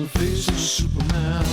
face of Superman.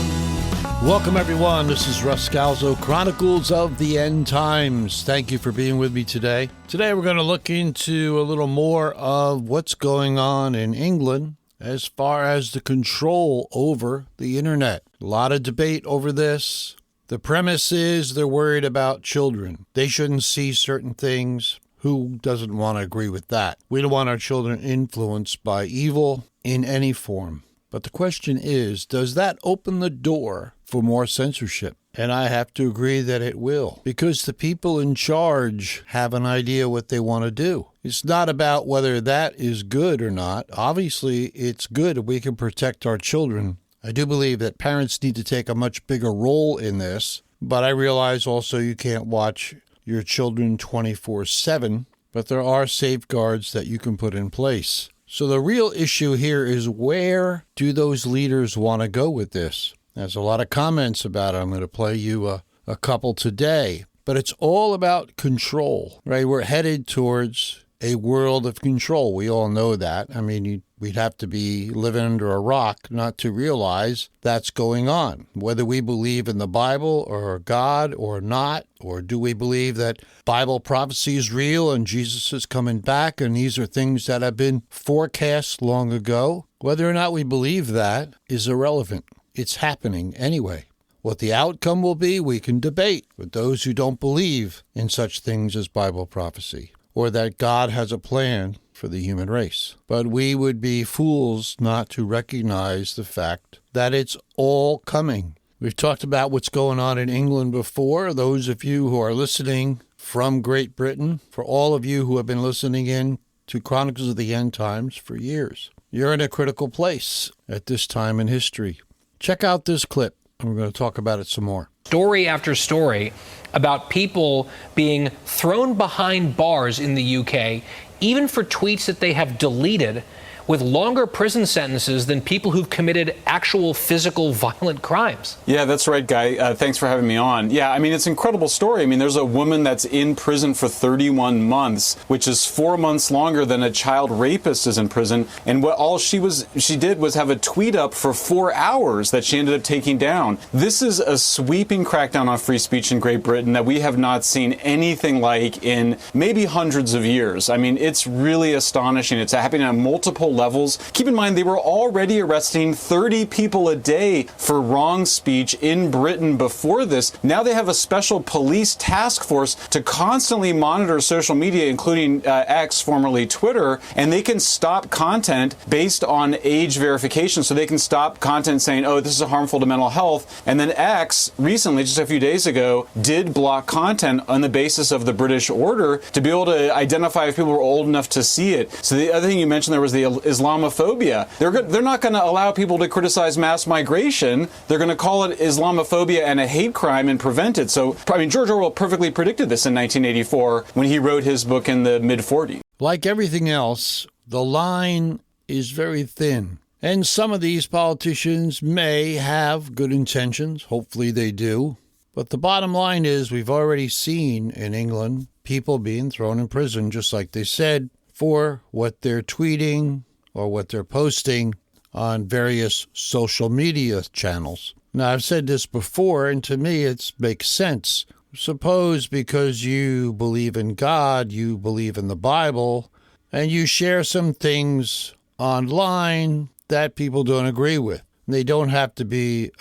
Welcome, everyone. This is Russ Scalzo, Chronicles of the End Times. Thank you for being with me today. Today, we're going to look into a little more of what's going on in England as far as the control over the internet. A lot of debate over this. The premise is they're worried about children. They shouldn't see certain things. Who doesn't want to agree with that? We don't want our children influenced by evil in any form. But the question is, does that open the door for more censorship? And I have to agree that it will, because the people in charge have an idea what they want to do. It's not about whether that is good or not. Obviously, it's good if we can protect our children. I do believe that parents need to take a much bigger role in this, but I realize also you can't watch your children 24/7, but there are safeguards that you can put in place. So the real issue here is, where do those leaders want to go with this? There's a lot of comments about it. I'm going to play you a couple today. But it's all about control, right? We're headed towards a world of control. We all know that. I mean, we'd have to be living under a rock not to realize that's going on. Whether we believe in the Bible or God or not, or do we believe that Bible prophecy is real and Jesus is coming back and these are things that have been forecast long ago, whether or not we believe that is irrelevant. It's happening anyway. What the outcome will be, we can debate with those who don't believe in such things as Bible prophecy, or that God has a plan for the human race. But we would be fools not to recognize the fact that it's all coming. We've talked about what's going on in England before. Those of you who are listening from Great Britain, for all of you who have been listening in to Chronicles of the End Times for years, you're in a critical place at this time in history. Check out this clip, and we're going to talk about it some more. Story after story about people being thrown behind bars in the UK, even for tweets that they have deleted, with longer prison sentences than people who've committed actual physical violent crimes. Yeah, that's right, Guy. Thanks for having me on. Yeah, I mean, it's an incredible story. I mean, there's a woman that's in prison for 31 months, which is 4 months longer than a child rapist is in prison. And what all she did was have a tweet up for 4 hours that she ended up taking down. This is a sweeping crackdown on free speech in Great Britain that we have not seen anything like in maybe hundreds of years. I mean, it's really astonishing. It's happening on multiple levels. Keep in mind, they were already arresting 30 people a day for wrong speech in Britain before this. Now they have a special police task force to constantly monitor social media, including X, formerly Twitter, and they can stop content based on age verification. So they can stop content saying, oh, this is harmful to mental health. And then X, recently, just a few days ago, did block content on the basis of the British order to be able to identify if people were old enough to see it. So the other thing you mentioned there was the Islamophobia. They're not going to allow people to criticize mass migration. They're going to call it Islamophobia and a hate crime and prevent it. So, I mean, George Orwell perfectly predicted this in 1984 when he wrote his book in the mid-40s. Like everything else, the line is very thin. And some of these politicians may have good intentions. Hopefully they do. But the bottom line is, we've already seen in England people being thrown in prison, just like they said, for what they're tweeting or what they're posting on various social media channels. Now, I've said this before, and to me it makes sense. Suppose because you believe in God, you believe in the Bible, and you share some things online that people don't agree with. They don't have to be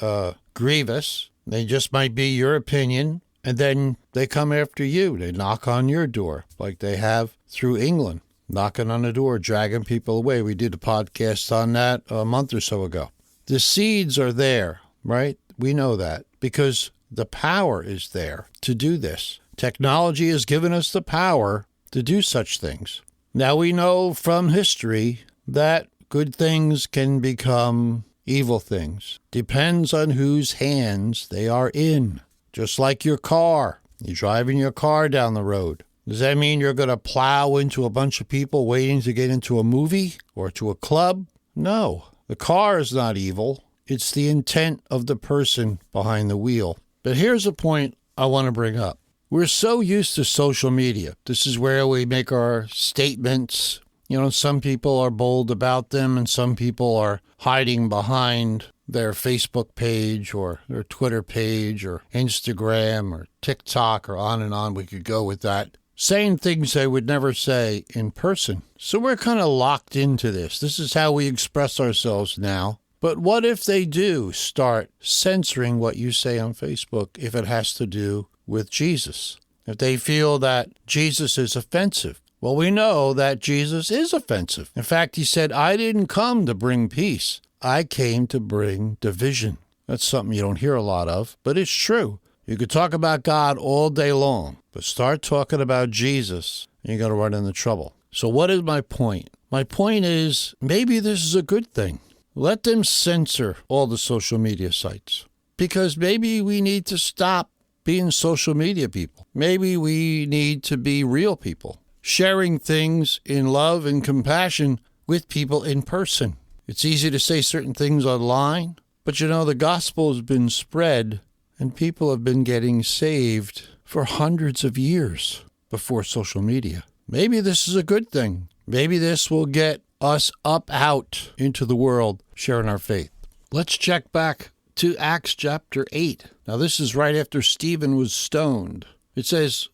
grievous. They just might be your opinion, and then they come after you. They knock on your door, like they have through England, knocking on the door, dragging people away. We did a podcast on that a month or so ago. The seeds are there, right? We know that because the power is there to do this. Technology has given us the power to do such things. Now we know from history that good things can become evil things. Depends on whose hands they are in. Just like your car. You're driving your car down the road. Does that mean you're going to plow into a bunch of people waiting to get into a movie or to a club? No. The car is not evil. It's the intent of the person behind the wheel. But here's a point I want to bring up. We're so used to social media. This is where we make our statements. You know, some people are bold about them and some people are hiding behind their Facebook page or their Twitter page or Instagram or TikTok or on we could go with that, saying things they would never say in person. So we're kind of locked into this. This is how we express ourselves now. But what if they do start censoring what you say on Facebook if it has to do with Jesus? If they feel that Jesus is offensive? Well, we know that Jesus is offensive. In fact, he said, I didn't come to bring peace. I came to bring division. That's something you don't hear a lot of, but it's true. You could talk about God all day long, but start talking about Jesus, and you're going to run into trouble. So what is my point? My point is, maybe this is a good thing. Let them censor all the social media sites, because maybe we need to stop being social media people. Maybe we need to be real people, sharing things in love and compassion with people in person. It's easy to say certain things online, but the gospel has been spread and people have been getting saved for hundreds of years before social media. Maybe this is a good thing. Maybe this will get us up out into the world sharing our faith. Let's check back to Acts chapter 8. Now this is right after Stephen was stoned. It says,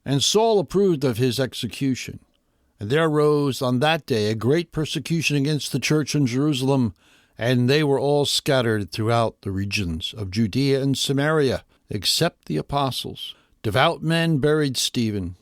and Saul approved of his execution. And there arose on that day a great persecution against the church in Jerusalem, and they were all scattered throughout the regions of Judea and Samaria, except the apostles. Devout men buried Stephen,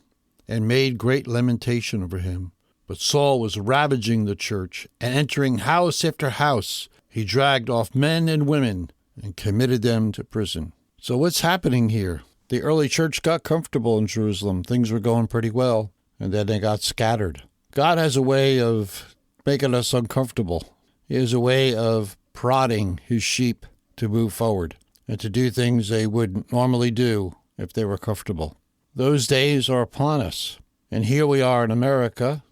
and made great lamentation over him. But Saul was ravaging the church, and entering house after house, he dragged off men and women, and committed them to prison. So what's happening here? The early church got comfortable in Jerusalem. Things were going pretty well. And then they got scattered. God has a way of making us uncomfortable. He has a way of prodding his sheep to move forward and to do things they wouldn't normally do if they were comfortable. Those days are upon us. And here we are in America.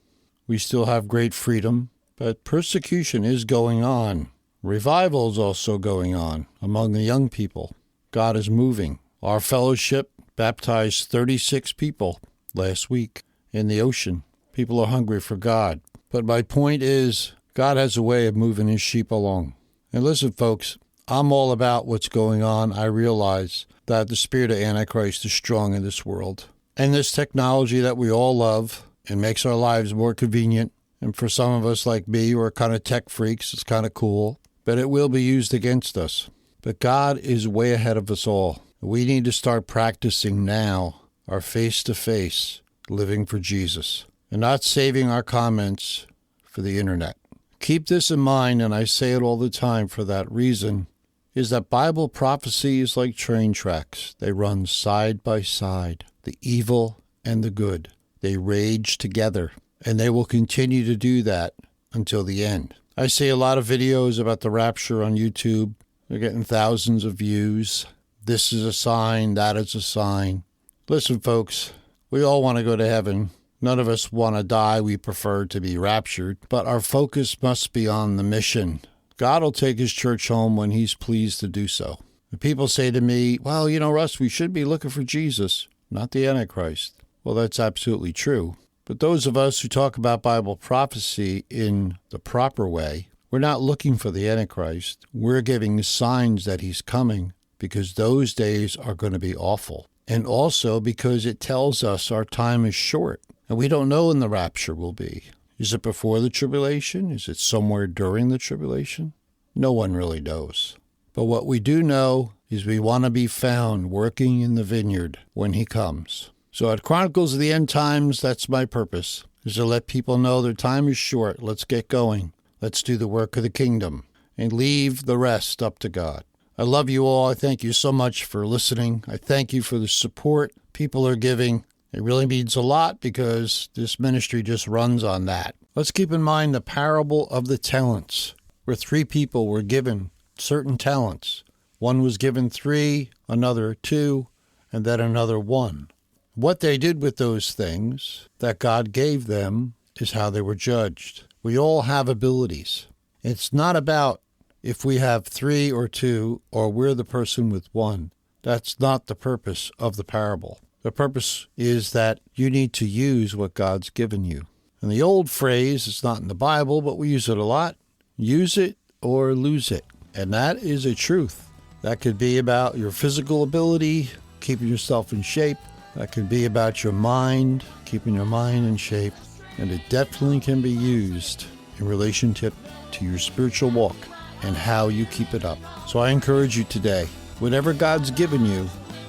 We still have great freedom, but persecution is going on. Revival is also going on among the young people. God is moving. Our fellowship baptized 36 people last week in the ocean. People are hungry for God. But my point is, God has a way of moving his sheep along. And listen, folks, I'm all about what's going on. I realize that the spirit of Antichrist is strong in this world. And this technology that we all love, it makes our lives more convenient. And for some of us like me who are kind of tech freaks, it's kind of cool. But it will be used against us. But God is way ahead of us all. We need to start practicing now our face-to-face living for Jesus and not saving our comments for the internet. Keep this in mind, and I say it all the time for that reason, is that Bible prophecy is like train tracks. They run side by side, the evil and the good. They rage together, and they will continue to do that until the end. I see a lot of videos about the rapture on YouTube. They're getting thousands of views. This is a sign, that is a sign. Listen, folks, we all want to go to heaven. None of us want to die. We prefer to be raptured. But our focus must be on the mission. God will take his church home when he's pleased to do so. And people say to me, well, Russ, we should be looking for Jesus, not the Antichrist. Well, that's absolutely true. But those of us who talk about Bible prophecy in the proper way, we're not looking for the Antichrist. We're giving signs that he's coming because those days are going to be awful. And also because it tells us our time is short. And we don't know when the rapture will be. Is it before the tribulation? Is it somewhere during the tribulation? No one really knows. But what we do know is we want to be found working in the vineyard when he comes. So at Chronicles of the End Times, that's my purpose, is to let people know their time is short. Let's get going. Let's do the work of the kingdom and leave the rest up to God. I love you all. I thank you so much for listening. I thank you for the support people are giving. It really means a lot because this ministry just runs on that. Let's keep in mind the parable of the talents, where 3 people were given certain talents. One was given 3, another 2, and then another 1. What they did with those things that God gave them is how they were judged. We all have abilities. It's not about if we have 3 or 2 or we're the person with 1. That's not the purpose of the parable. The purpose is that you need to use what God's given you. And the old phrase, it's not in the Bible, but we use it a lot, use it or lose it. And that is a truth. That could be about your physical ability, keeping yourself in shape. That could be about your mind, keeping your mind in shape. And it definitely can be used in relationship to your spiritual walk and how you keep it up. So I encourage you today, whatever God's given you,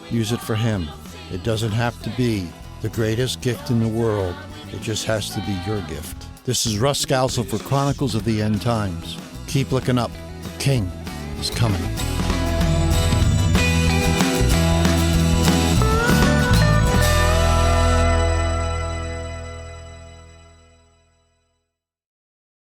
use it for Him. It doesn't have to be the greatest gift in the world. It just has to be your gift. This is Russ Scalzo for Chronicles of the End Times. Keep looking up. The King is coming.